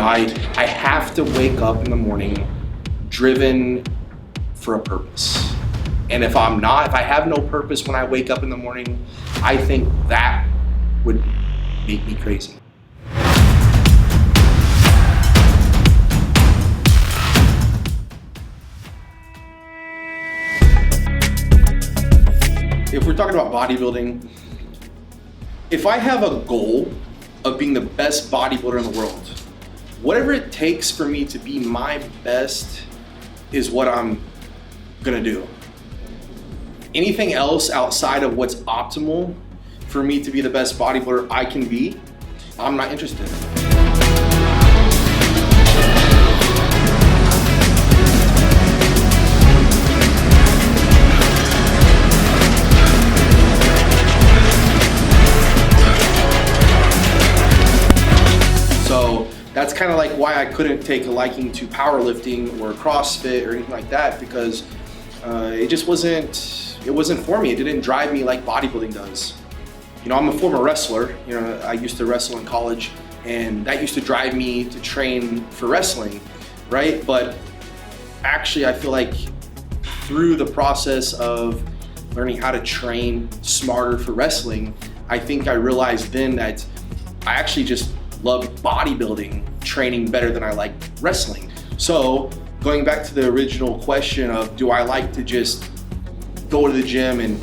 I have to wake up in the morning driven for a purpose. And if I have no purpose when I wake up in the morning, I think that would make me crazy. If we're talking about bodybuilding, if I have a goal of being the best bodybuilder in the world, whatever it takes for me to be my best is what I'm gonna do. Anything else outside of what's optimal for me to be the best bodybuilder I can be, I'm not interested. So that's kind of like why I couldn't take a liking to powerlifting or CrossFit or anything like that, because it just wasn't for me. It didn't drive me like bodybuilding does. You know, I'm a former wrestler. You know, I used to wrestle in college, and that used to drive me to train for wrestling, right? But actually, I feel like through the process of learning how to train smarter for wrestling, I think I realized then that I actually just love bodybuilding training better than I like wrestling. So going back to the original question of, do I like to just go to the gym and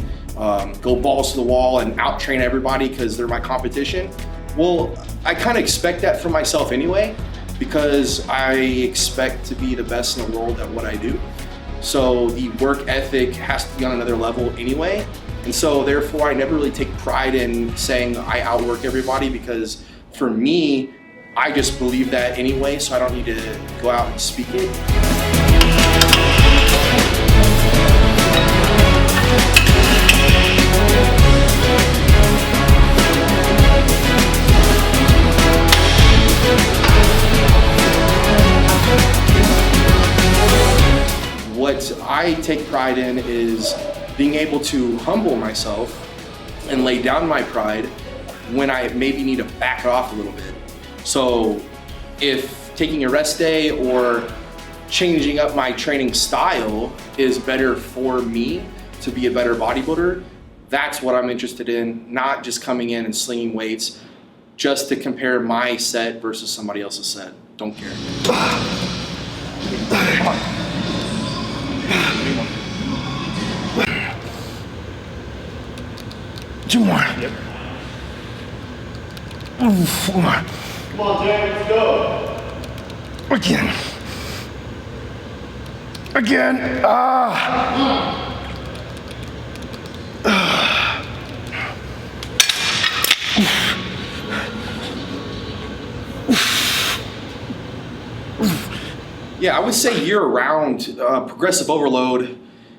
go balls to the wall and out train everybody because they're my competition? Well, I kind of expect that from myself anyway, because I expect to be the best in the world at what I do. So the work ethic has to be on another level anyway. And so therefore I never really take pride in saying I outwork everybody, because for me, I just believe that anyway, so I don't need to go out and speak it. What I take pride in is being able to humble myself and lay down my pride when I maybe need to back it off a little bit. So if taking a rest day or changing up my training style is better for me to be a better bodybuilder, that's what I'm interested in, not just coming in and slinging weights just to compare my set versus somebody else's set. Don't care. Come on. 2 more. Yep. Ooh, 4 more. Come on, Jack, let's go. Again. Yeah, I would say year-round, progressive overload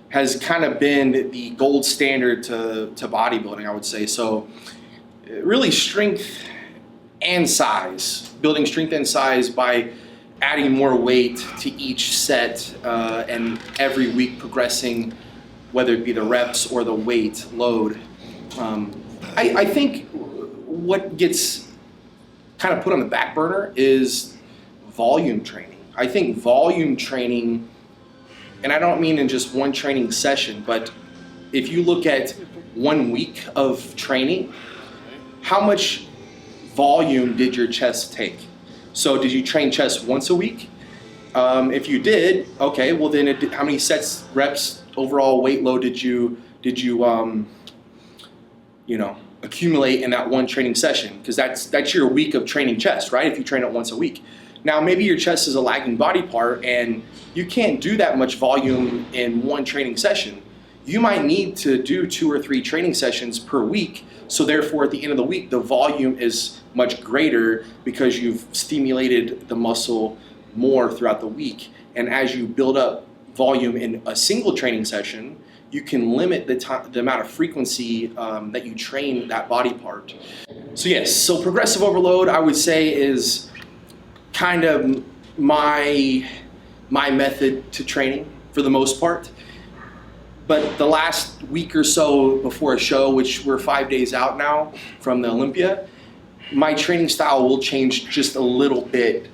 has kind of been the gold standard to bodybuilding, I would say. So really strength and size, building strength and size by adding more weight to each set and every week progressing, whether it be the reps or the weight load. I think what gets kind of put on the back burner is volume training. I think volume training, and I don't mean in just one training session, but if you look at 1 week of training, how much volume did your chest take? So did you train chest once a week? If you did, okay, well then how many sets, reps, overall weight load did you accumulate in that one training session? Because that's your week of training chest, right? If you train it once a week. Now maybe your chest is a lagging body part and you can't do that much volume in one training session. You might need to do 2 or 3 training sessions per week. So therefore at the end of the week, the volume is much greater because you've stimulated the muscle more throughout the week. And as you build up volume in a single training session, you can limit the amount of frequency that you train that body part. So yes, so progressive overload, I would say, is kind of my method to training for the most part. But the last week or so before a show, which we're 5 days out now from the Olympia, my training style will change just a little bit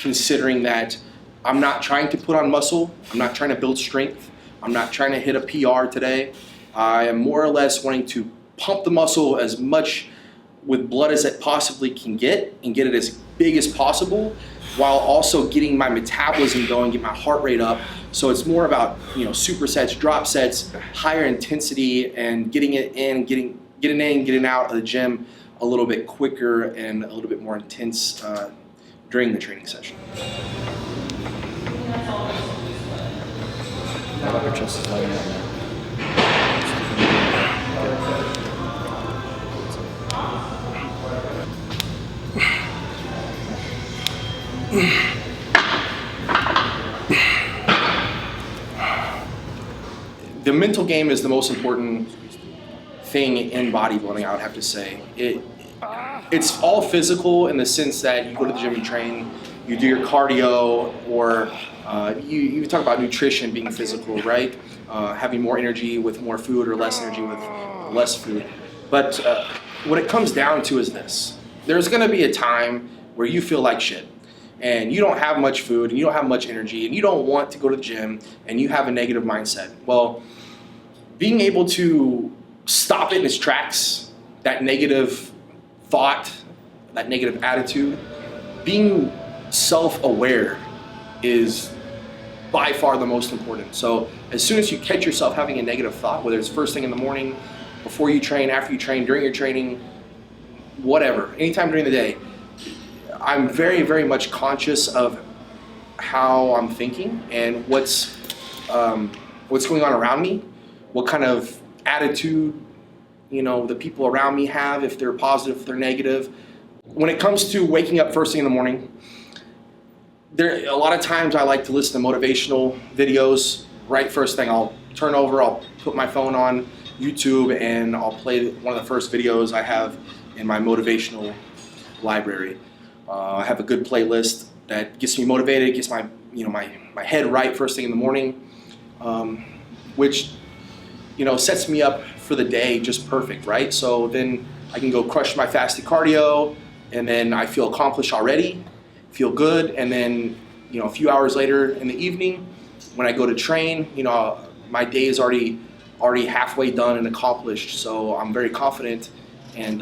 considering that I'm not trying to put on muscle, I'm not trying to build strength, I'm not trying to hit a PR today. I am more or less wanting to pump the muscle as much with blood as it possibly can get and get it as big as possible, while also getting my metabolism going, get my heart rate up. So it's more about, you know, supersets, drop sets, higher intensity, and getting it in, getting out of the gym a little bit quicker and a little bit more intense during the training session. My upper chest is lighting up now. The mental game is the most important thing in bodybuilding, I would have to say. It's all physical in the sense that you go to the gym, you train, you do your cardio, or you talk about nutrition being physical, right? Having more energy with more food or less energy with less food. But what it comes down to is this. There's gonna be a time where you feel like shit, and you don't have much food, and you don't have much energy, and you don't want to go to the gym, and you have a negative mindset. Well, being able to stop it in its tracks, that negative thought, that negative attitude, being self-aware is by far the most important. So as soon as you catch yourself having a negative thought, whether it's first thing in the morning, before you train, after you train, during your training, whatever, anytime during the day, I'm very, very much conscious of how I'm thinking and what's going on around me, what kind of attitude, you know, the people around me have, if they're positive, if they're negative. When it comes to waking up first thing in the morning, a lot of times I like to listen to motivational videos. Right first thing, I'll turn over, I'll put my phone on YouTube, and I'll play one of the first videos I have in my motivational library. I have a good playlist that gets me motivated, gets my head right first thing in the morning, which, you know, sets me up for the day just perfect, right? So then I can go crush my fasted cardio, and then I feel accomplished already, feel good, and then, you know, a few hours later in the evening, when I go to train, you know, my day is already halfway done and accomplished. So I'm very confident, and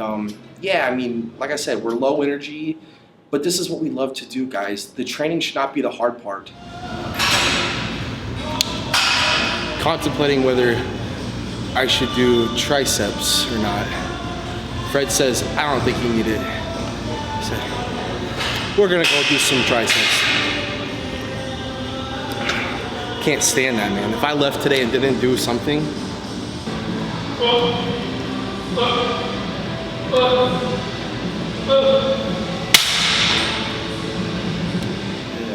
yeah, I mean, like I said, we're low energy, but this is what we love to do, guys. The training should not be the hard part. Contemplating whether I should do triceps or not. Fred says, I don't think you need it. I said, we're gonna go do some triceps. Can't stand that, man. If I left today and didn't do something,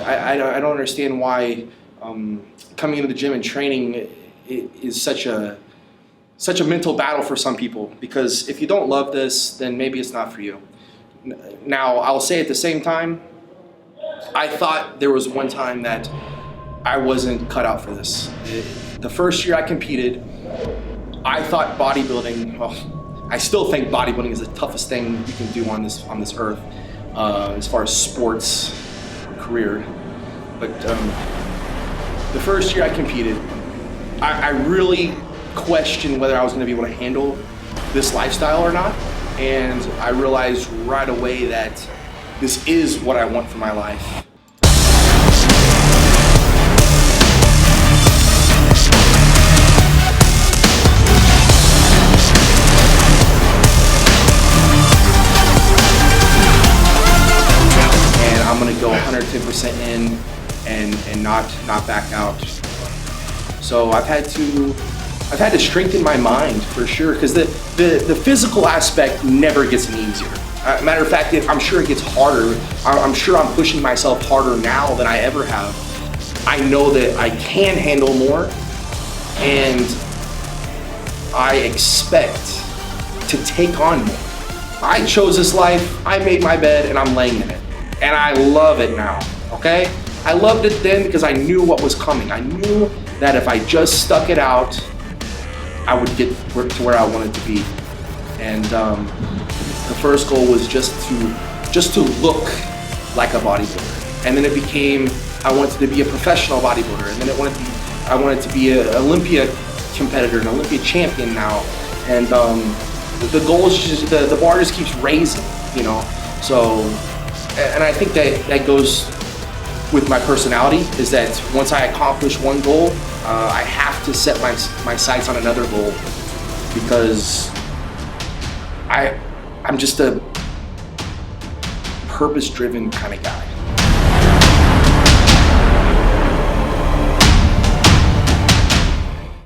I don't understand why coming into the gym and training is such a mental battle for some people, because if you don't love this, then maybe it's not for you. Now, I'll say at the same time, I thought there was one time that I wasn't cut out for this. The first year I competed, I thought bodybuilding, well, I still think bodybuilding is the toughest thing you can do on this earth, as far as sports career. But the first year I competed, I really questioned whether I was going to be able to handle this lifestyle or not, and I realized right away that this is what I want for my life. And I'm going to go 110% in and not back out. So I've had to strengthen my mind for sure, because the physical aspect never gets any easier. Matter of fact, I'm sure it gets harder. I'm sure I'm pushing myself harder now than I ever have. I know that I can handle more, and I expect to take on more. I chose this life, I made my bed, and I'm laying in it. And I love it now, okay? I loved it then because I knew what was coming. I knew that if I just stuck it out, I would get to where I wanted to be. And the first goal was just to look like a bodybuilder. And then it became, I wanted to be a professional bodybuilder. And then I wanted to be an Olympia competitor, an Olympia champion now. And the goal is just, the bar just keeps raising, you know? So, and I think that goes with my personality, is that once I accomplish one goal, I have to set my sights on another goal, because I'm just a purpose-driven kind of guy.